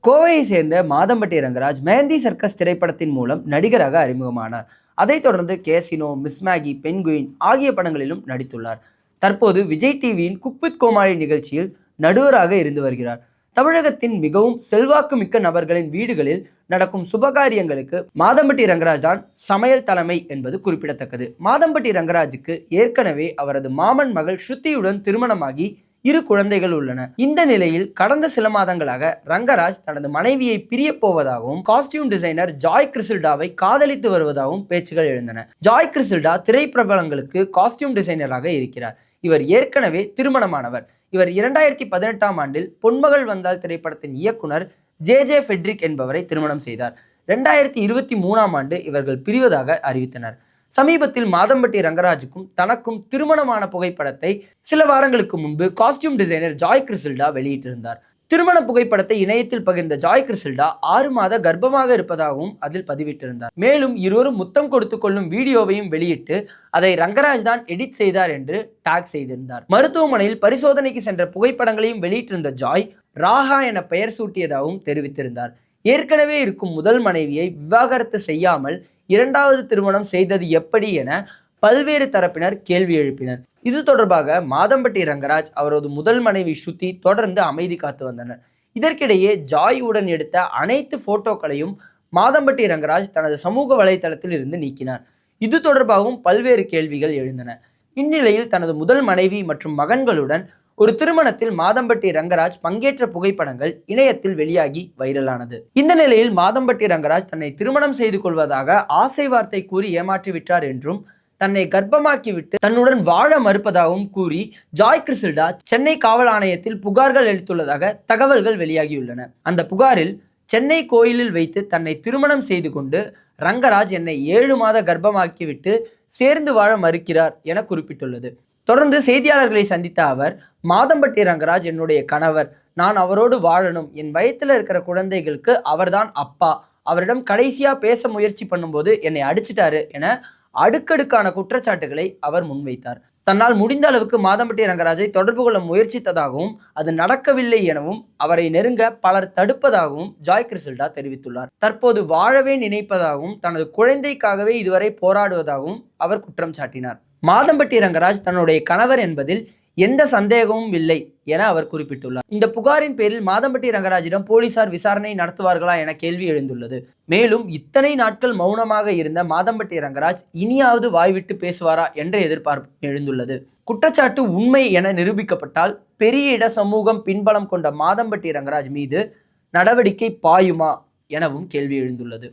கோவையை சேர்ந்த மாதம்பட்டி ரங்கராஜ் மெஹந்தி சர்க்கஸ் திரைப்படத்தின் மூலம் நடிகராக அறிமுகமானார். அதைத் தொடர்ந்து கேசினோ, மிஸ் மேகி, பென்குயின் ஆகிய படங்களிலும் நடித்துள்ளார். தற்போது விஜய் டிவியின் குக் வித் கோமாளி நிகழ்ச்சியில் நடுவராக இருந்து வருகிறார். தமிழகத்தின் மிகவும் செல்வாக்கு மிக்க நபர்களின் வீடுகளில் நடக்கும் சுபகாரியங்களுக்கு மாதம்பட்டி ரங்கராஜ் தான் சமையல் தலைமை என்பது குறிப்பிடத்தக்கது. மாதம்பட்டி ரங்கராஜுக்கு ஏற்கனவே அவரது மாமன் மகள் ஸ்ருதியுடன் திருமணமாகி 2 குழந்தைகள் உள்ளன. இந்த நிலையில் கடந்த சில மாதங்களாக ரங்கராஜ் தனது மனைவியை பிரிய போவதாகவும் காஸ்டியூம் டிசைனர் ஜாய் கிறிசில்டாவை காதலித்து வருவதாகவும் பேச்சுகள் எழுந்தன. ஜாய் கிறிசில்டா திரைப்பிரபலங்களுக்கு காஸ்டியூம் டிசைனராக இருக்கிறார். இவர் ஏற்கனவே திருமணமானவர். இவர் 2018ஆம் ஆண்டில் பொன்மகள் வந்தால் திரைப்படத்தின் இயக்குனர் ஜே ஃபெட்ரிக் என்பவரை திருமணம் செய்தார். 2023ஆம் ஆண்டு இவர்கள் பிரிவதாக அறிவித்தனர். சமீபத்தில் மாதம்பட்டி ரங்கராஜுக்கும் தனக்கும் திருமணமான புகைப்படத்தை சில வாரங்களுக்கு முன்பு காஸ்டியூம் டிசைனர் ஜாய் கிறிசில்டா வெளியிட்டிருந்தார். திருமண புகைப்படத்தை இணையத்தில் பகிர்ந்த ஜாய் கிறிசில்டா 6 மாத கர்ப்பமாக இருப்பதாகவும் அதில் பதிவிட்டிருந்தார். மேலும் இருவரும் முத்தம் கொடுத்து கொள்ளும் வீடியோவையும் வெளியிட்டு அதை ரங்கராஜ் தான் எடிட் செய்தார் என்று டாக் செய்திருந்தார். மருத்துவமனையில் பரிசோதனைக்கு சென்ற புகைப்படங்களையும் வெளியிட்டிருந்த ஜாய் ராகா என பெயர் சூட்டியதாகவும் தெரிவித்திருந்தார். ஏற்கனவே இருக்கும் முதல் மனைவியை விவாகரத்து செய்யாமல் 2வது திருமணம் செய்தது எப்படி என பல்வேறு தரப்பினர் கேள்வி எழுப்பினர். இது தொடர்பாக மாதம்பட்டி ரங்கராஜ் அவரது முதல் மனைவி ஸ்ருதி தொடர்ந்து அமைதி காத்து வந்தனர். இதற்கிடையே ஜாய் உடன் எடுத்த அனைத்து போட்டோக்களையும் மாதம்பட்டி ரங்கராஜ் தனது சமூக வலைதளத்தில் இருந்து நீக்கினார். இது தொடர்பாகவும் பல்வேறு கேள்விகள் எழுந்தன. இந்நிலையில் தனது முதல் மனைவி மற்றும் மகன்களுடன் ஒரு திருமணத்தில் மாதம்பட்டி ரங்கராஜ் பங்கேற்ற புகைப்படங்கள் இணையத்தில் வெளியாகி வைரலானது. இந்த நிலையில் மாதம்பட்டி ரங்கராஜ் தன்னை திருமணம் செய்து கொள்வதாக ஆசை வார்த்தை கூறி ஏமாற்றிவிட்டார் என்றும் தன்னை கர்ப்பமாக்கிவிட்டு தன்னுடன் வாழ மறுப்பதாகவும் கூறி ஜாய் கிறிசில்டா சென்னை காவல் ஆணையத்தில் புகார்கள் அளித்துள்ளதாக தகவல்கள் வெளியாகியுள்ளன. அந்த புகாரில் சென்னை கோயிலில் வைத்து தன்னை திருமணம் செய்து கொண்டு ரங்கராஜ் என்னை 7 மாத கர்ப்பமாக்கிவிட்டு சேர்ந்து வாழ மறுக்கிறார் என குறிப்பிட்டுள்ளது. தொடர்ந்து செய்தியாளர்களை சந்தித்த அவர், மாதம்பட்டி ரங்கராஜ் என்னுடைய கணவர், நான் அவரோடு வாழணும், என் வயத்தில் இருக்கிற குழந்தைகளுக்கு அவர்தான் அப்பா, அவரிடம் கடைசியா பேச முயற்சி பண்ணும்போது என்னை அடிச்சிட்டாரு என அடுக்கடுக்கான குற்றச்சாட்டுகளை அவர் முன்வைத்தார். தன்னால் முடிந்த அளவுக்கு மாதம்பட்டி ரங்கராஜை தொடர்பு கொள்ள முயற்சித்ததாகவும் அது நடக்கவில்லை எனவும் அவரை நெருங்க பலர் தடுப்பதாகவும் ஜாய் கிறிசில்டா தெரிவித்துள்ளார். தற்போது வாழவே நினைப்பதாகவும் தனது குழந்தைக்காகவே இதுவரை போராடுவதாகவும் அவர் குற்றம் சாட்டினார். மாதம்பட்டி ரங்கராஜ் தன்னுடைய கணவர் என்பதில் எந்த சந்தேகமும் இல்லை என அவர் குறிப்பிட்டுள்ளார். இந்த புகாரின் பேரில் மாதம்பட்டி ரங்கராஜிடம் போலீசார் விசாரணை நடத்துவார்களா என கேள்வி எழுந்துள்ளது. மேலும் இத்தனை நாட்கள் மௌனமாக இருந்த மாதம்பட்டி ரங்கராஜ் இனியாவது வாய்விட்டு பேசுவாரா என்ற எதிர்பார்ப்பு எழுந்துள்ளது. குற்றச்சாட்டு உண்மை என நிரூபிக்கப்பட்டால் பெரிய இட சமூகம் பின்பலம் கொண்ட மாதம்பட்டி ரங்கராஜ் மீது நடவடிக்கை பாயுமா எனவும் கேள்வி எழுந்துள்ளது.